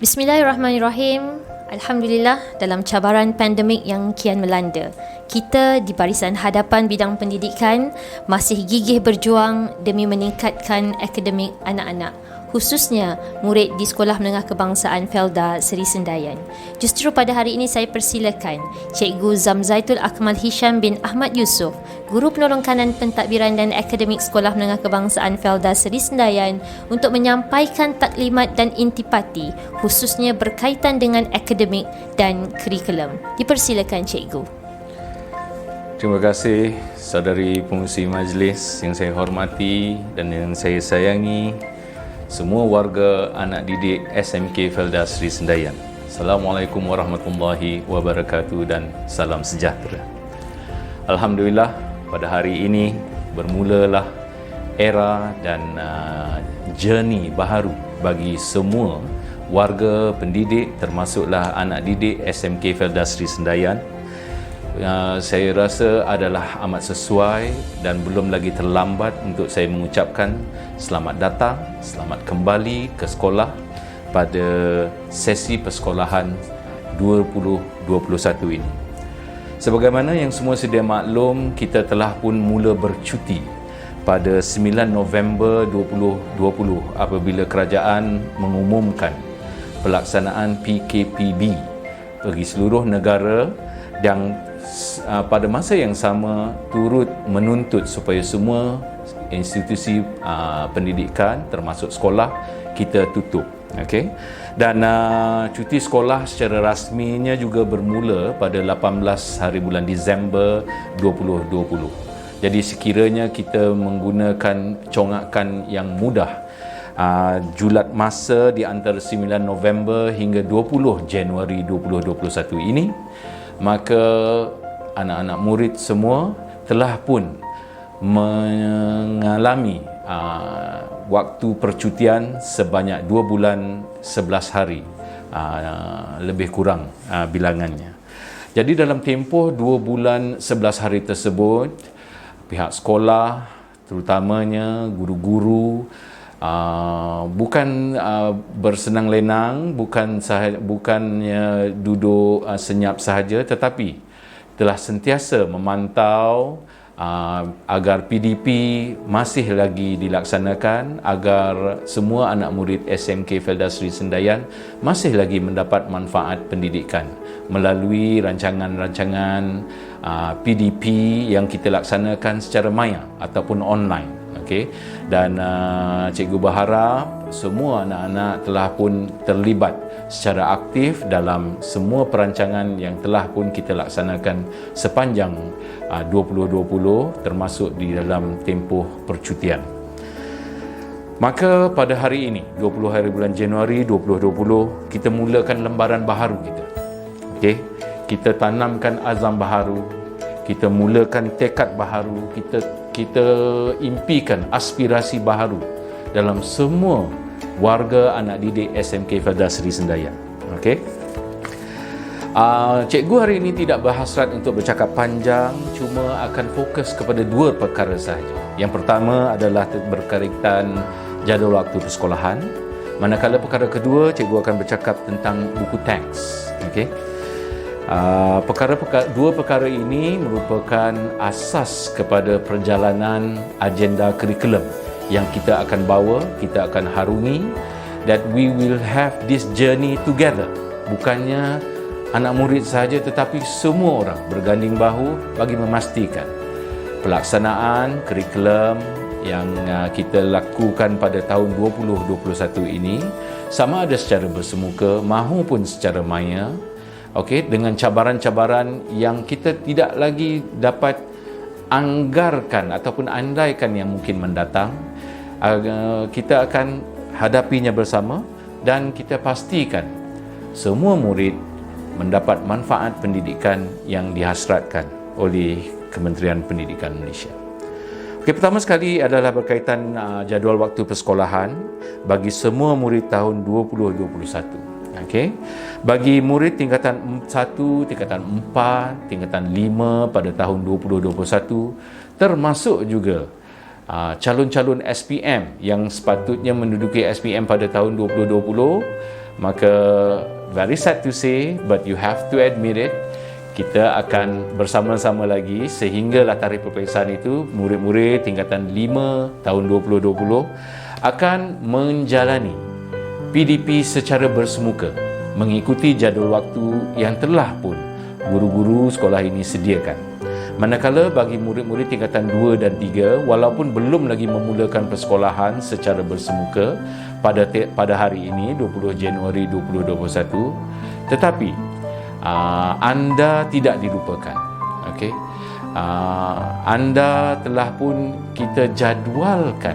Bismillahirrahmanirrahim. Alhamdulillah, dalam cabaran pandemik yang kian melanda, kita di barisan hadapan bidang pendidikan masih gigih berjuang demi meningkatkan akademik anak-anak, khususnya murid di Sekolah Menengah Kebangsaan Felda Seri Sendayan. Justru pada hari ini saya persilakan Cikgu Zamzaitul Akmal Hisham bin Ahmad Yusof, Guru Penolong Kanan Pentadbiran dan Akademik Sekolah Menengah Kebangsaan Felda Seri Sendayan, untuk menyampaikan taklimat dan intipati khususnya berkaitan dengan akademik dan kurikulum. Dipersilakan Cikgu. Terima kasih saudari pengurusi majlis yang saya hormati dan yang saya sayangi, semua warga anak didik SMK Felda Seri Sendayan. Assalamualaikum warahmatullahi wabarakatuh dan salam sejahtera. Alhamdulillah, pada hari ini bermulalah era dan journey baharu bagi semua warga pendidik, termasuklah anak didik SMK Felda Seri Sendayan. Saya rasa adalah amat sesuai dan belum lagi terlambat untuk saya mengucapkan selamat datang, selamat kembali ke sekolah pada sesi persekolahan 2021 ini. Sebagaimana yang semua sedia maklum, kita telah pun mula bercuti pada 9 November 2020 apabila kerajaan mengumumkan pelaksanaan PKPB bagi seluruh negara, dan pada masa yang sama turut menuntut supaya semua institusi pendidikan termasuk sekolah kita tutup. Okey. Dan cuti sekolah secara rasminya juga bermula pada 18 hari bulan Disember 2020. Jadi sekiranya kita menggunakan congakan yang mudah, julat masa di antara 9 November hingga 20 Januari 2021 ini, maka anak-anak murid semua telah pun mengalami waktu percutian sebanyak 2 bulan 11 hari, lebih kurang bilangannya. Jadi dalam tempoh 2 bulan 11 hari tersebut, pihak sekolah, terutamanya guru-guru, bukan bersenang lenang, bukannya duduk senyap sahaja, tetapi telah sentiasa memantau agar PDP masih lagi dilaksanakan, agar semua anak murid SMK Felda Seri Sendayan masih lagi mendapat manfaat pendidikan melalui rancangan-rancangan PDP yang kita laksanakan secara maya ataupun online. Okey, dan cikgu berharap semua anak-anak telah pun terlibat secara aktif dalam semua perancangan yang telah pun kita laksanakan sepanjang 2020, termasuk di dalam tempoh percutian. Maka pada hari ini 20 hari bulan Januari 2020, kita mulakan lembaran baharu kita. Okey, kita tanamkan azam baharu, kita mulakan tekad baharu, kita impikan aspirasi baharu dalam semua warga anak didik SMK Felda Seri Sendayan. Okey. Cikgu hari ini tidak berhasrat untuk bercakap panjang, cuma akan fokus kepada 2 perkara sahaja. Yang pertama adalah berkaitan jadual waktu persekolahan, manakala perkara kedua cikgu akan bercakap tentang buku teks. Okey. Dua perkara ini merupakan asas kepada perjalanan agenda kurikulum yang kita akan bawa, kita akan harungi, that we will have this journey together. Bukannya anak murid sahaja, tetapi semua orang berganding bahu bagi memastikan pelaksanaan kurikulum yang kita lakukan pada tahun 2021 ini sama ada secara bersemuka maupun secara maya. Okey, dengan cabaran-cabaran yang kita tidak lagi dapat anggarkan ataupun andaikan yang mungkin mendatang, kita akan hadapinya bersama dan kita pastikan semua murid mendapat manfaat pendidikan yang dihasratkan oleh Kementerian Pendidikan Malaysia. Okey, pertama sekali adalah berkaitan jadual waktu persekolahan bagi semua murid tahun 2021. Okey. Bagi murid tingkatan 1, tingkatan 4, tingkatan 5 pada tahun 2021, termasuk juga calon-calon SPM yang sepatutnya menduduki SPM pada tahun 2020, Maka very sad to say, but you have to admit it, kita akan bersama-sama lagi sehinggalah tarikh peperiksaan itu murid-murid tingkatan 5 tahun 2020 akan menjalani PDP secara bersemuka mengikuti jadual waktu yang telah pun guru-guru sekolah ini sediakan. Manakala bagi murid-murid tingkatan 2 dan 3 walaupun belum lagi memulakan persekolahan secara bersemuka pada hari ini 20 Januari 2021, tetapi anda tidak dilupakan. Okey. Anda telah pun kita jadualkan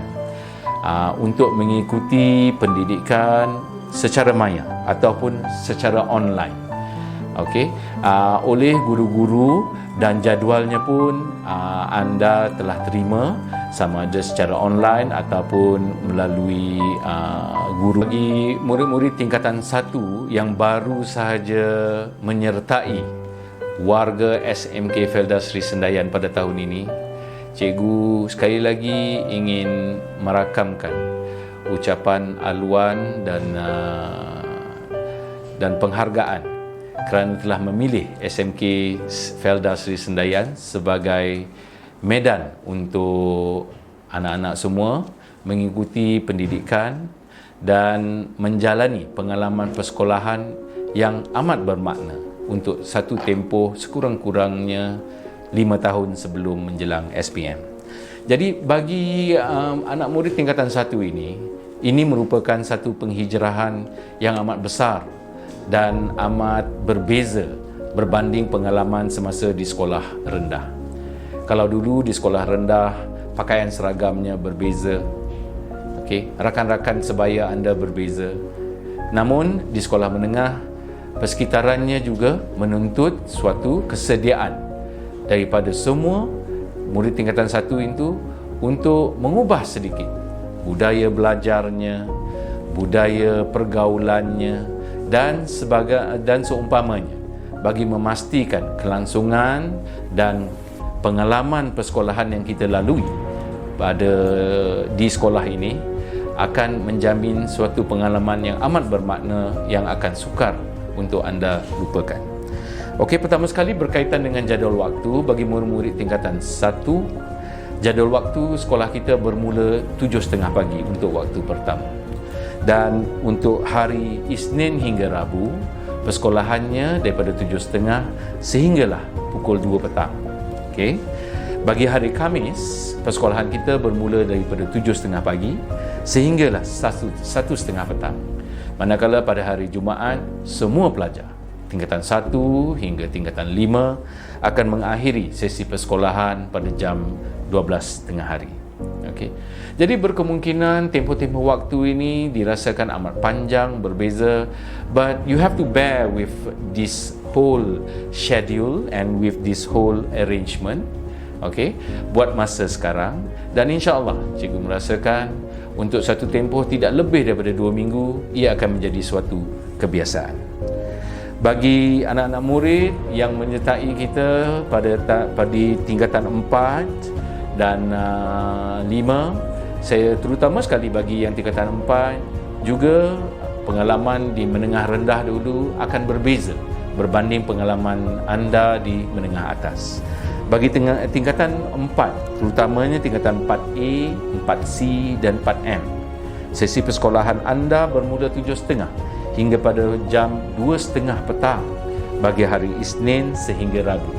untuk mengikuti pendidikan secara maya ataupun secara online. Okey, oleh guru-guru, dan jadualnya pun anda telah terima sama ada secara online ataupun melalui guru. Bagi murid-murid tingkatan 1 yang baru sahaja menyertai warga SMK Felda Sri Sendayan pada tahun ini, cikgu sekali lagi ingin merakamkan ucapan aluan dan penghargaan kerana telah memilih SMK Felda Sri Sendayan sebagai medan untuk anak-anak semua mengikuti pendidikan dan menjalani pengalaman persekolahan yang amat bermakna untuk satu tempoh sekurang-kurangnya 5 tahun sebelum menjelang SPM. Jadi bagi anak murid tingkatan 1 ini merupakan satu penghijrahan yang amat besar dan amat berbeza berbanding pengalaman semasa di sekolah rendah. Kalau dulu di sekolah rendah pakaian seragamnya berbeza, okey, rakan-rakan sebaya anda berbeza. Namun di sekolah menengah persekitarannya juga menuntut suatu kesediaan daripada semua murid tingkatan 1 itu untuk mengubah sedikit budaya belajarnya, budaya pergaulannya dan seumpamanya bagi memastikan kelangsungan dan pengalaman persekolahan yang kita lalui di sekolah ini akan menjamin suatu pengalaman yang amat bermakna yang akan sukar untuk anda lupakan. Okey, pertama sekali berkaitan dengan jadual waktu bagi murid-murid tingkatan 1, jadual waktu sekolah kita bermula 7.30 pagi untuk waktu pertama. Dan untuk hari Isnin hingga Rabu, persekolahannya daripada 7.30 sehinggalah pukul 2 petang. Okey. Bagi hari Khamis, persekolahan kita bermula daripada 7.30 pagi sehinggalah 1.30 petang. Manakala pada hari Jumaat, semua pelajar tingkatan 1 hingga tingkatan 5 akan mengakhiri sesi persekolahan pada jam 12 tengah hari. Okey. Jadi berkemungkinan tempoh-tempoh waktu ini dirasakan amat panjang, berbeza, but you have to bear with this whole schedule and with this whole arrangement. Okey, buat masa sekarang, dan insya-Allah cikgu merasakan untuk satu tempoh tidak lebih daripada 2 minggu ia akan menjadi suatu kebiasaan. Bagi anak-anak murid yang menyertai kita pada tingkatan 4 dan 5, saya terutama sekali bagi yang tingkatan 4 juga pengalaman di menengah rendah dulu akan berbeza berbanding pengalaman anda di menengah atas. Bagi tingkatan 4, terutamanya tingkatan 4A, 4C dan 4M, sesi persekolahan anda bermula 7.30 hingga pada jam 2.30 petang bagi hari Isnin sehingga Rabu.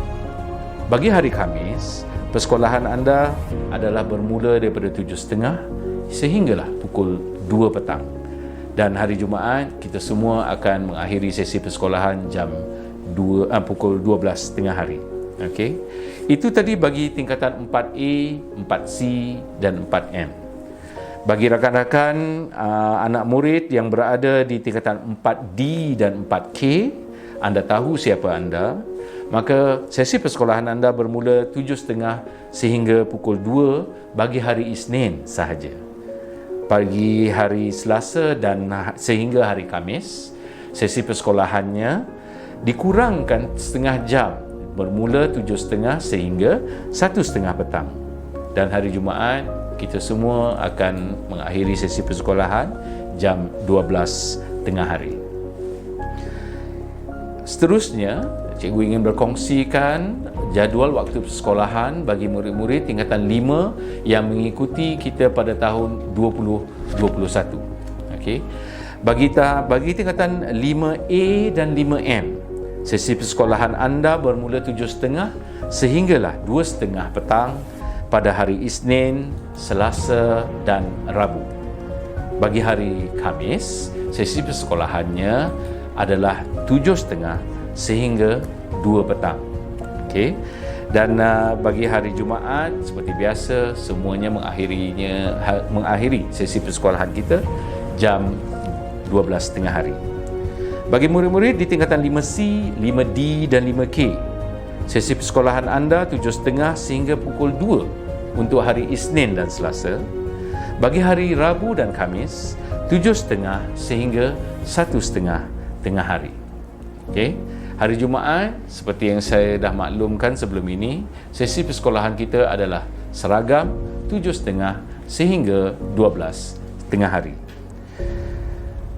Bagi hari Khamis, persekolahan anda adalah bermula daripada 7.30 sehinggalah pukul 2 petang. Dan hari Jumaat, kita semua akan mengakhiri sesi persekolahan pukul 12 tengah hari. Okey. Itu tadi bagi tingkatan 4A, 4C dan 4M. Bagi rakan-rakan anak murid yang berada di tingkatan 4D dan 4K, anda tahu siapa anda, maka sesi persekolahan anda bermula 7.30 sehingga pukul 2 bagi hari Isnin sahaja. Pagi hari Selasa dan sehingga hari Khamis, sesi persekolahannya dikurangkan setengah jam, bermula 7.30 sehingga 1.30 petang. Dan hari Jumaat, kita semua akan mengakhiri sesi persekolahan jam 12 tengah hari. Seterusnya, cikgu ingin berkongsikan jadual waktu persekolahan bagi murid-murid tingkatan 5 yang mengikuti kita pada tahun 2021. Okey. Bagi tingkatan 5A dan 5M, sesi persekolahan anda bermula 7.30 sehinggalah 2.30 petang pada hari Isnin, Selasa dan Rabu. Bagi hari Khamis, sesi persekolahannya adalah 7.30 sehingga 2 petang. Okey. Dan bagi hari Jumaat seperti biasa semuanya mengakhiri sesi persekolahan kita jam 12.30 hari. Bagi murid-murid di tingkatan 5C, 5D dan 5K, sesi persekolahan anda 7.30 sehingga pukul 2 untuk hari Isnin dan Selasa. Bagi hari Rabu dan Khamis, 7.30 sehingga 1.30 tengah hari. Okey. Hari Jumaat, seperti yang saya dah maklumkan sebelum ini, sesi persekolahan kita adalah seragam 7.30 sehingga 12 tengah hari.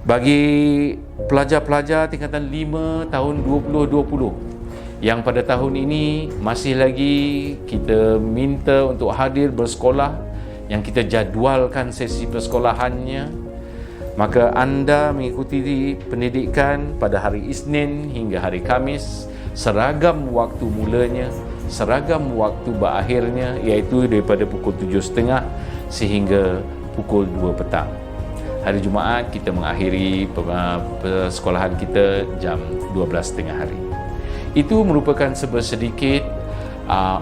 Bagi pelajar-pelajar tingkatan 5 tahun 2020 yang pada tahun ini masih lagi kita minta untuk hadir bersekolah, yang kita jadualkan sesi persekolahannya, maka anda mengikuti pendidikan pada hari Isnin hingga hari Khamis, seragam waktu mulanya, seragam waktu berakhirnya, iaitu daripada pukul 7.30 sehingga pukul 2 petang. Hari Jumaat kita mengakhiri persekolahan kita jam 12.30 hari. Itu merupakan sedikit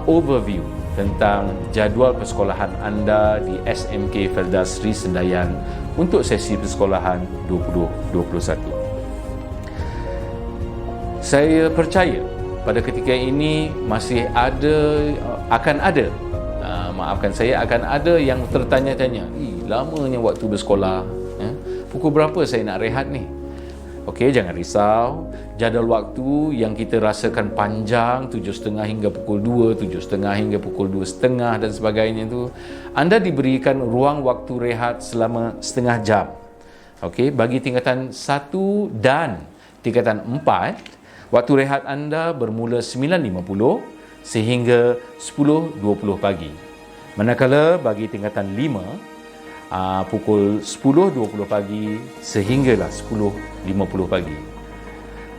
overview tentang jadual persekolahan anda di SMK Felda Sri Sendayan untuk sesi persekolahan 2021. Saya percaya pada ketika ini masih akan ada yang tertanya-tanya, lamanya waktu bersekolah, pukul berapa saya nak rehat ni? Okey, jangan risau. Jadual waktu yang kita rasakan panjang 7.30 hingga pukul 2, 7.30 hingga pukul 2.30 dan sebagainya itu, anda diberikan ruang waktu rehat selama setengah jam. Okey, bagi tingkatan 1 dan tingkatan 4, waktu rehat anda bermula 9.50 sehingga 10.20 pagi. Manakala bagi tingkatan 5, pukul 10.20 pagi sehinggalah 10.50 pagi.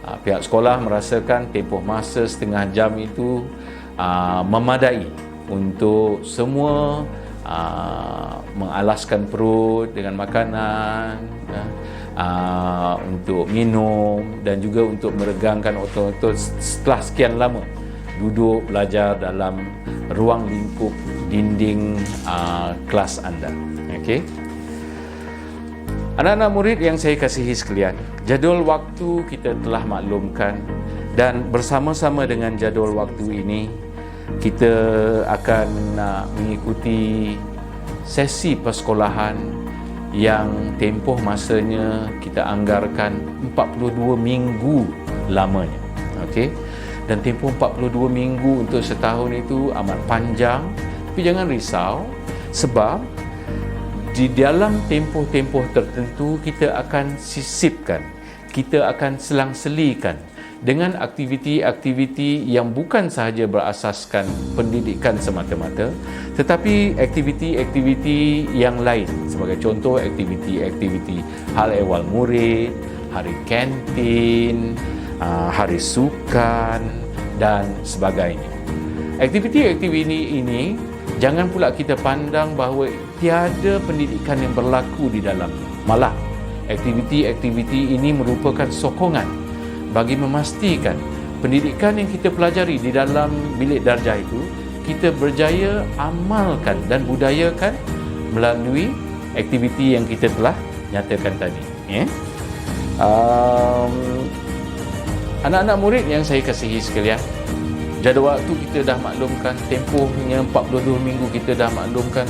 Pihak sekolah merasakan tempoh masa setengah jam itu memadai untuk semua mengalaskan perut dengan makanan, untuk minum dan juga untuk meregangkan otot-otot setelah sekian lama duduk belajar dalam ruang lingkup dinding kelas anda. Okey. Anak-anak murid yang saya kasihi sekalian, jadual waktu kita telah maklumkan, dan bersama-sama dengan jadual waktu ini kita akan mengikuti sesi persekolahan yang tempoh masanya kita anggarkan 42 minggu lamanya. Okey. Dan tempoh 42 minggu untuk setahun itu amat panjang, tapi jangan risau sebab di dalam tempoh-tempoh tertentu kita akan sisipkan, kita akan selang-selikan dengan aktiviti-aktiviti yang bukan sahaja berasaskan pendidikan semata-mata, tetapi aktiviti-aktiviti yang lain, sebagai contoh aktiviti-aktiviti hal ehwal murid, hari kantin, hari sukan dan sebagainya. Aktiviti-aktiviti ini jangan pula kita pandang bahawa tiada pendidikan yang berlaku di dalamnya. Malah, aktiviti-aktiviti ini merupakan sokongan bagi memastikan pendidikan yang kita pelajari di dalam bilik darjah itu kita berjaya amalkan dan budayakan melalui aktiviti yang kita telah nyatakan tadi. Anak-anak murid yang saya kasihi sekalian, jadual waktu kita dah maklumkan, tempohnya 42 minggu kita dah maklumkan.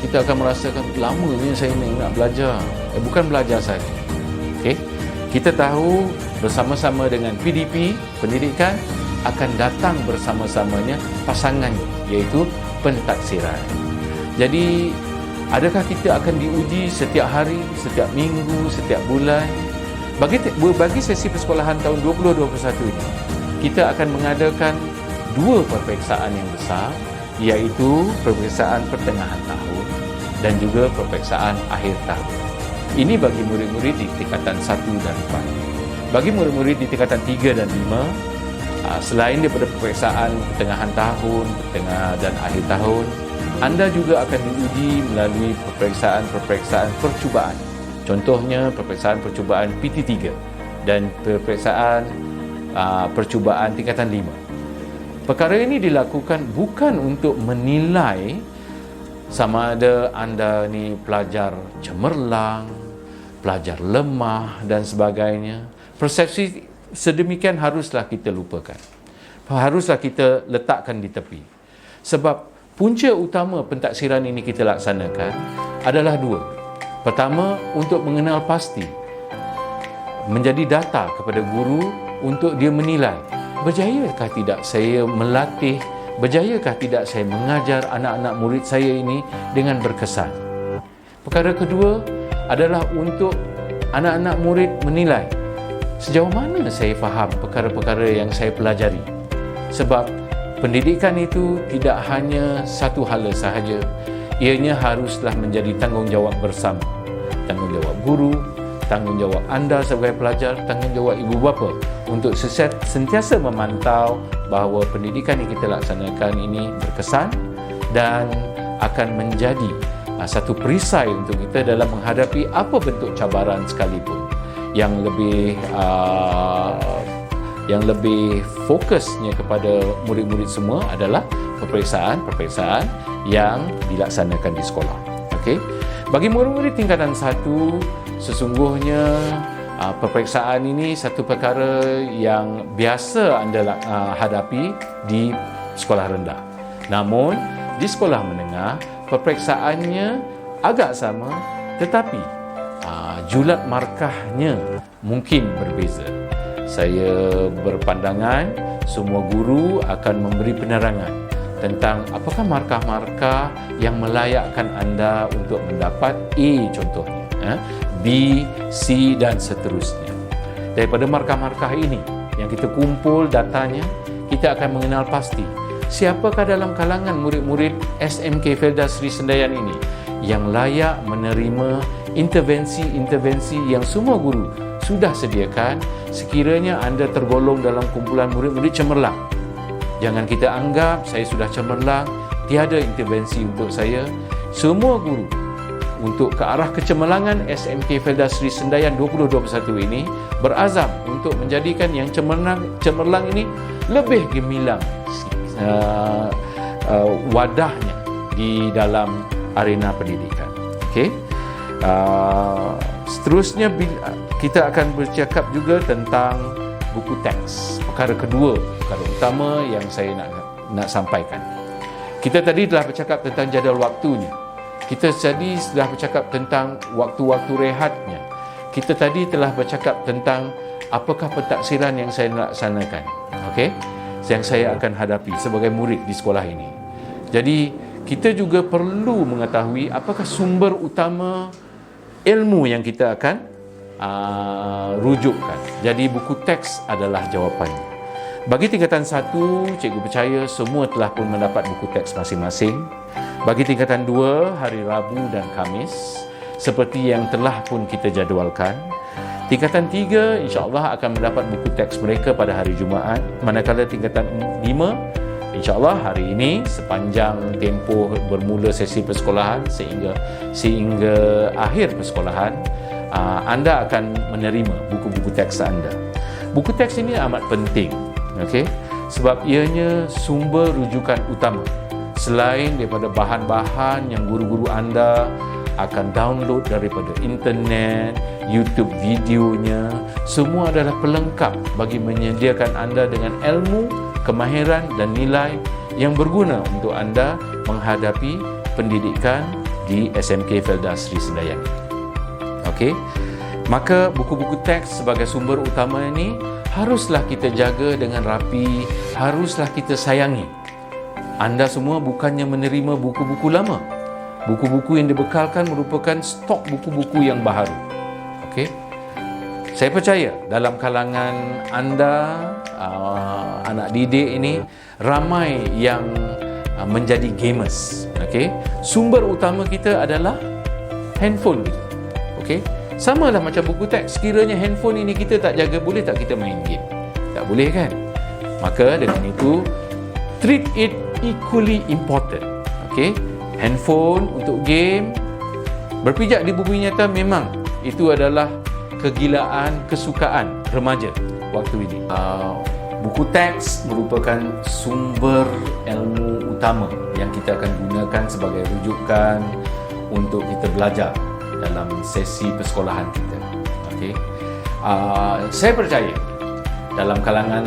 Kita akan merasakan lamanya saya nak belajar. Bukan belajar saja. Okey. Kita tahu bersama-sama dengan PDP, pendidikan akan datang bersama-samanya pasangannya, iaitu pentaksiran. Jadi, adakah kita akan diuji setiap hari, setiap minggu, setiap bulan? Bagi sesi persekolahan tahun 2021 ini, kita akan mengadakan 2 peperiksaan yang besar, iaitu peperiksaan pertengahan tahun dan juga peperiksaan akhir tahun. Ini bagi murid-murid di tingkatan 1 dan 4. Bagi murid-murid di tingkatan 3 dan 5, selain daripada peperiksaan pertengahan tahun, dan akhir tahun, anda juga akan diuji melalui peperiksaan percubaan. Contohnya peperiksaan percubaan PT3 dan peperiksaan percubaan tingkatan 5. Perkara ini dilakukan bukan untuk menilai sama ada anda ni pelajar cemerlang, pelajar lemah dan sebagainya. Persepsi sedemikian haruslah kita lupakan. Haruslah kita letakkan di tepi. Sebab punca utama pentaksiran ini kita laksanakan adalah 2. Pertama, untuk mengenal pasti, menjadi data kepada guru untuk dia menilai, berjayakah tidak saya melatih, berjayakah tidak saya mengajar anak-anak murid saya ini dengan berkesan. Perkara kedua adalah untuk anak-anak murid menilai sejauh mana saya faham perkara-perkara yang saya pelajari. Sebab pendidikan itu tidak hanya satu hala sahaja, ianya haruslah menjadi tanggungjawab bersama. Tanggungjawab guru, tanggungjawab anda sebagai pelajar, tanggungjawab ibu bapa untuk sentiasa memantau bahawa pendidikan yang kita laksanakan ini berkesan dan akan menjadi satu perisai untuk kita dalam menghadapi apa bentuk cabaran sekalipun. Yang lebih fokusnya kepada murid-murid semua adalah peperiksaan yang dilaksanakan di sekolah. Okey. Bagi murid-murid tingkatan 1, sesungguhnya peperiksaan ini satu perkara yang biasa anda hadapi di sekolah rendah. Namun di sekolah menengah peperiksaannya agak sama, tetapi julat markahnya mungkin berbeza. Saya berpandangan semua guru akan memberi penerangan tentang apakah markah-markah yang melayakkan anda untuk mendapat A contohnya, B, C dan seterusnya. Daripada markah-markah ini yang kita kumpul datanya, kita akan mengenal pasti siapakah dalam kalangan murid-murid SMK Felda Sri Sendayan ini yang layak menerima intervensi-intervensi yang semua guru sudah sediakan sekiranya anda tergolong dalam kumpulan murid-murid cemerlang. Jangan kita anggap saya sudah cemerlang, tiada intervensi untuk saya. Semua guru untuk ke arah kecemerlangan SMK Felda Sri Sendayan 2021 ini berazam untuk menjadikan yang cemerlang ini lebih gemilang wadahnya di dalam arena pendidikan. Okey. Seterusnya kita akan bercakap juga tentang buku teks. Perkara kedua, perkara utama yang saya nak sampaikan. Kita tadi telah bercakap tentang jadual waktunya. Kita tadi sudah bercakap tentang waktu-waktu rehatnya. Kita tadi telah bercakap tentang apakah pentaksiran yang saya laksanakan. Okey? Yang saya akan hadapi sebagai murid di sekolah ini. Jadi, kita juga perlu mengetahui apakah sumber utama ilmu yang kita akan rujukkan. Jadi buku teks adalah jawapannya. Bagi tingkatan 1, cikgu percaya semua telah pun mendapat buku teks masing-masing. Bagi tingkatan 2, hari Rabu dan Khamis seperti yang telah pun kita jadualkan. Tingkatan 3 insya-Allah akan mendapat buku teks mereka pada hari Jumaat, manakala tingkatan 5 insya-Allah hari ini sepanjang tempoh bermula sesi persekolahan sehingga akhir persekolahan anda akan menerima buku-buku teks anda. Buku teks ini amat penting, okey? Sebab ianya sumber rujukan utama. Selain daripada bahan-bahan yang guru-guru anda akan download daripada internet, YouTube videonya, semua adalah pelengkap bagi menyediakan anda dengan ilmu, kemahiran dan nilai yang berguna untuk anda menghadapi pendidikan di SMK Felda Sri Sendayan. Okey. Maka buku-buku teks sebagai sumber utama ini haruslah kita jaga dengan rapi, haruslah kita sayangi. Anda semua bukannya menerima buku-buku lama. Buku-buku yang dibekalkan merupakan stok buku-buku yang baharu. Okey. Saya percaya dalam kalangan anda, anak didik ini, ramai yang menjadi gamers. Okey, sumber utama kita adalah handphone kita. Okey, sama lah macam buku teks. Sekiranya handphone ini kita tak jaga, boleh tak kita main game? Tak boleh kan? Maka dengan itu, treat it equally important. Okey, handphone untuk game, berpijak di bumi nyata, memang itu adalah kegilaan, kesukaan remaja waktu ini. Buku teks merupakan sumber ilmu utama yang kita akan gunakan sebagai rujukan untuk kita belajar dalam sesi persekolahan kita. Okey, saya percaya dalam kalangan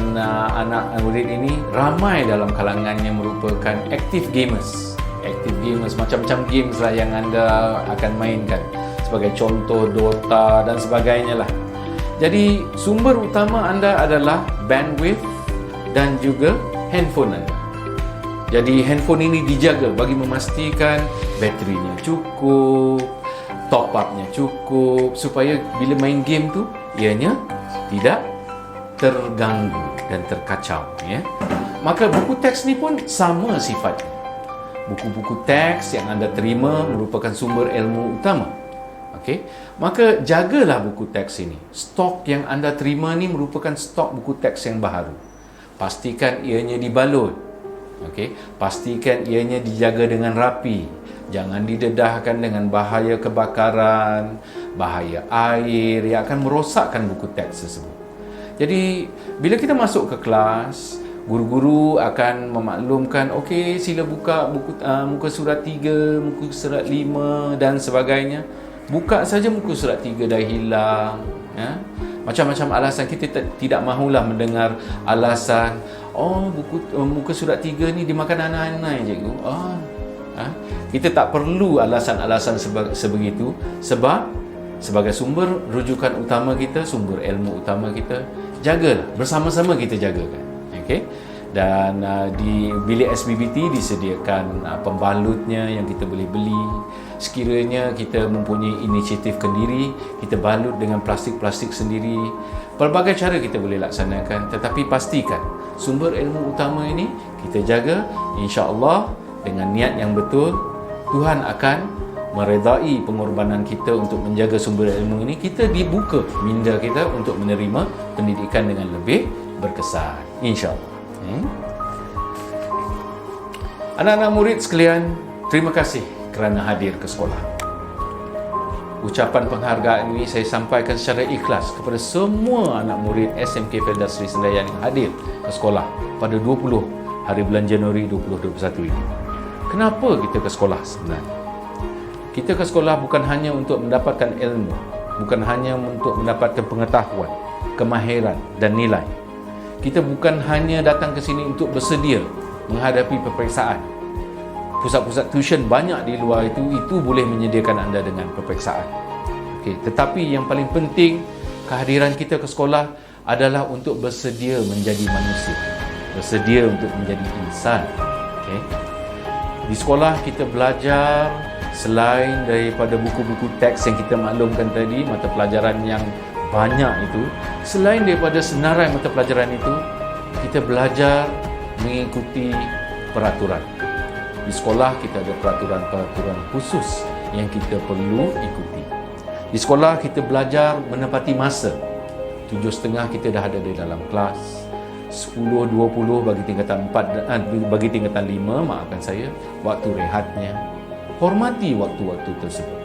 anak murid ini, ramai dalam kalangan yang merupakan active gamers. Active gamers, macam-macam games lah yang anda akan mainkan. Sebagai contoh Dota dan sebagainya lah. Jadi sumber utama anda adalah bandwidth dan juga handphone anda. Jadi handphone ini dijaga bagi memastikan baterinya cukup, top up-nya cukup, supaya bila main game tu ianya tidak terganggu dan terkacau, ya. Maka buku teks ni pun sama sifatnya. Buku-buku teks yang anda terima merupakan sumber ilmu utama. Okey, maka jagalah buku teks ini. Stok yang anda terima ni merupakan stok buku teks yang baharu. Pastikan ianya dibalut. Okey, pastikan ianya dijaga dengan rapi. Jangan didedahkan dengan bahaya kebakaran, bahaya air yang akan merosakkan buku teks tersebut. Jadi, bila kita masuk ke kelas, guru-guru akan memaklumkan, okey, sila buka buku muka surat 3, muka surat 5 dan sebagainya. Buka saja muka surat 3 dah hilang, ya. Macam-macam alasan. Kita tidak mahulah mendengar alasan, muka surat 3 ni dimakan anak-anak, cikgu. Kita tak perlu alasan-alasan sebegitu, sebab sebagai sumber rujukan utama kita, sumber ilmu utama kita, jagalah, bersama-sama kita jagakan. Okey. Dan di bilik SBBT disediakan pembalutnya yang kita boleh beli. Sekiranya kita mempunyai inisiatif kendiri, kita balut dengan plastik-plastik sendiri. Pelbagai cara kita boleh laksanakan, tetapi pastikan sumber ilmu utama ini kita jaga. Insya-Allah dengan niat yang betul, Tuhan akan meredai pengorbanan kita untuk menjaga sumber ilmu ini. Kita dibuka minda kita untuk menerima pendidikan dengan lebih berkesan, insya-Allah. Anak-anak murid sekalian, terima kasih kerana hadir ke sekolah. Ucapan penghargaan ini saya sampaikan secara ikhlas kepada semua anak murid SMK Felda Sri Sendayan yang hadir ke sekolah pada 20 hari bulan Januari 2021 ini. Kenapa kita ke sekolah sebenarnya? Kita ke sekolah bukan hanya untuk mendapatkan ilmu, bukan hanya untuk mendapatkan pengetahuan, kemahiran dan nilai. Kita bukan hanya datang ke sini untuk bersedia menghadapi peperiksaan. Pusat-pusat tuition banyak di luar itu boleh menyediakan anda dengan peperiksaan. Okey, tetapi yang paling penting, kehadiran kita ke sekolah adalah untuk bersedia menjadi manusia, bersedia untuk menjadi insan. Okey. Di sekolah kita belajar selain daripada buku-buku teks yang kita maklumkan tadi, mata pelajaran yang banyak itu, selain daripada senarai mata pelajaran itu, kita belajar mengikuti peraturan. Di sekolah kita ada peraturan-peraturan khusus yang kita perlu ikuti. Di sekolah kita belajar menepati masa. 7.30 kita dah ada di dalam kelas. 10.20 bagi tingkatan 4, bagi tingkatan 5, maafkan saya, waktu rehatnya. Hormati waktu-waktu tersebut.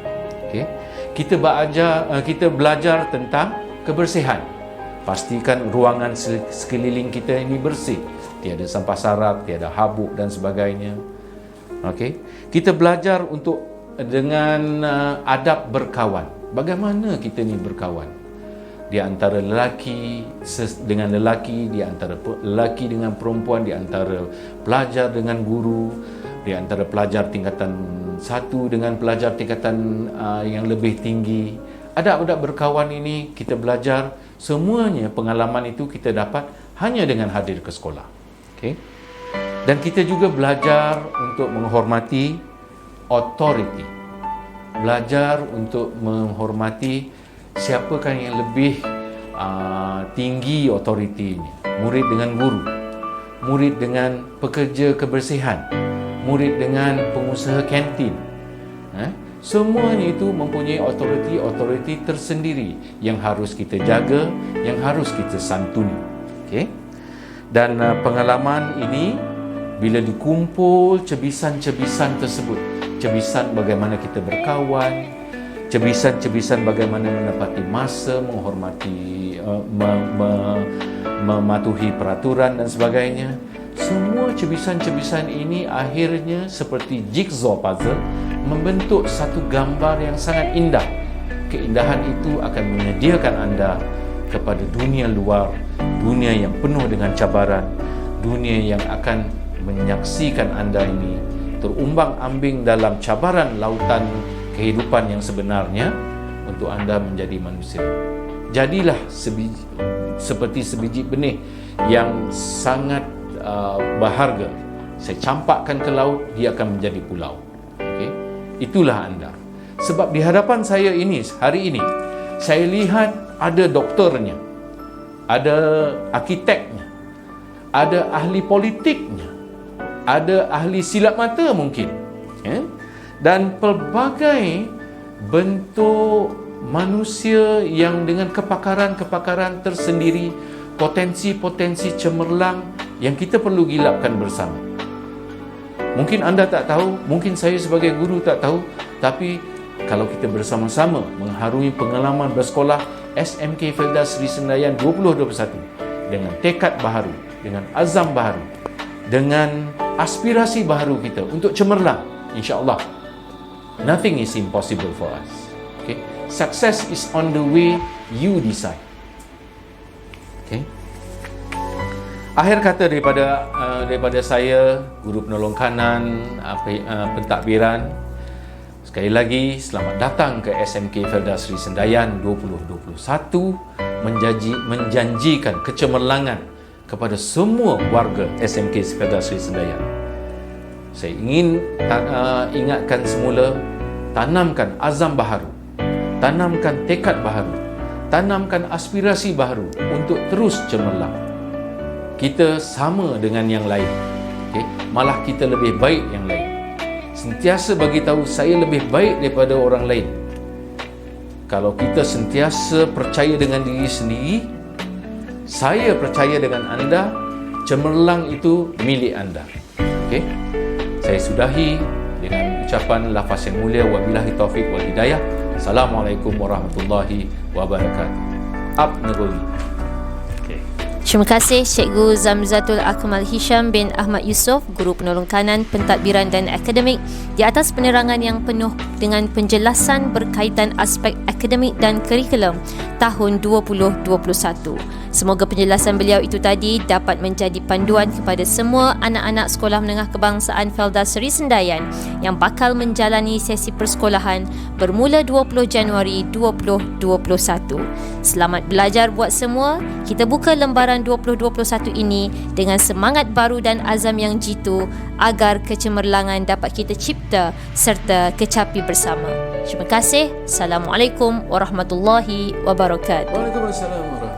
Okey. Kita belajar tentang kebersihan. Pastikan ruangan sekeliling kita ini bersih. Tiada sampah sarap, tiada habuk dan sebagainya. Okey. Kita belajar untuk dengan adab berkawan. Bagaimana kita ni berkawan? Di antara lelaki dengan lelaki, di antara lelaki dengan perempuan, di antara pelajar dengan guru, di antara pelajar tingkatan 1 dengan pelajar tingkatan yang lebih tinggi. Adab-adab berkawan ini kita belajar, semuanya pengalaman itu kita dapat hanya dengan hadir ke sekolah. Okey. Dan kita juga belajar untuk menghormati authority. Belajar untuk menghormati siapakah yang lebih tinggi otoriti ini, murid dengan guru, murid dengan pekerja kebersihan, murid dengan pengusaha kantin. Semuanya itu mempunyai otoriti tersendiri yang harus kita jaga, yang harus kita santuni. Okay? Dan pengalaman ini bila dikumpul cebisan-cebisan tersebut, cebisan bagaimana kita berkawan, cebisan-cebisan bagaimana menepati masa, menghormati, mematuhi peraturan dan sebagainya. Semua cebisan-cebisan ini akhirnya seperti jigsaw puzzle membentuk satu gambar yang sangat indah. Keindahan itu akan menyediakan anda kepada dunia luar, dunia yang penuh dengan cabaran, dunia yang akan menyaksikan anda ini terumbang-ambing dalam cabaran lautan kehidupan yang sebenarnya untuk anda menjadi manusia. Jadilah seperti sebiji benih yang sangat berharga. Saya campakkan ke laut, dia akan menjadi pulau. Okay? Itulah anda. Sebab di hadapan saya ini, hari ini, saya lihat ada doktornya, ada arkiteknya, ada ahli politiknya, ada ahli silat mata mungkin, dan pelbagai bentuk manusia yang dengan kepakaran-kepakaran tersendiri, potensi-potensi cemerlang yang kita perlu gilapkan bersama. Mungkin anda tak tahu, mungkin saya sebagai guru tak tahu, tapi kalau kita bersama-sama mengharungi pengalaman bersekolah SMK Felda Sri Sendayan 2021 dengan tekad baharu, dengan azam baharu, dengan aspirasi baharu kita untuk cemerlang, insya-Allah nothing is impossible for us. Okay? Success is on the way, you decide. Okay? Akhir kata daripada saya, guru penolong kanan, pentadbiran. Sekali lagi, selamat datang ke SMK Felda Sri Sendayan 2021 menjanjikan kecemerlangan kepada semua warga SMK Felda Sri Sendayan. Saya ingin ingatkan semula, tanamkan azam baharu, tanamkan tekad baharu, tanamkan aspirasi baharu untuk terus cemerlang. Kita sama dengan yang lain, okay? Malah kita lebih baik yang lain. Sentiasa bagi tahu saya lebih baik daripada orang lain. Kalau kita sentiasa percaya dengan diri sendiri, saya percaya dengan anda, cemerlang itu milik anda. Okay? Saya sudahi dengan ucapan lafaz yang mulia, wabillahi taufiq wal hidayah. Assalamualaikum warahmatullahi wabarakatuh. Up Negeri. Terima kasih Cikgu Zamzatul Akmal Hisham bin Ahmad Yusof, Guru Penolong Kanan, Pentadbiran dan Akademik, di atas penerangan yang penuh dengan penjelasan berkaitan aspek akademik dan kurikulum tahun 2021. Semoga penjelasan beliau itu tadi dapat menjadi panduan kepada semua anak-anak Sekolah Menengah Kebangsaan Felda Sri Sendayan yang bakal menjalani sesi persekolahan bermula 20 Januari 2021. Selamat belajar buat semua. Kita buka lembaran 2021 ini dengan semangat baru dan azam yang jitu agar kecemerlangan dapat kita cipta serta kecapi bersama. Terima kasih. Assalamualaikum warahmatullahi wabarakatuh. Waalaikumsalam.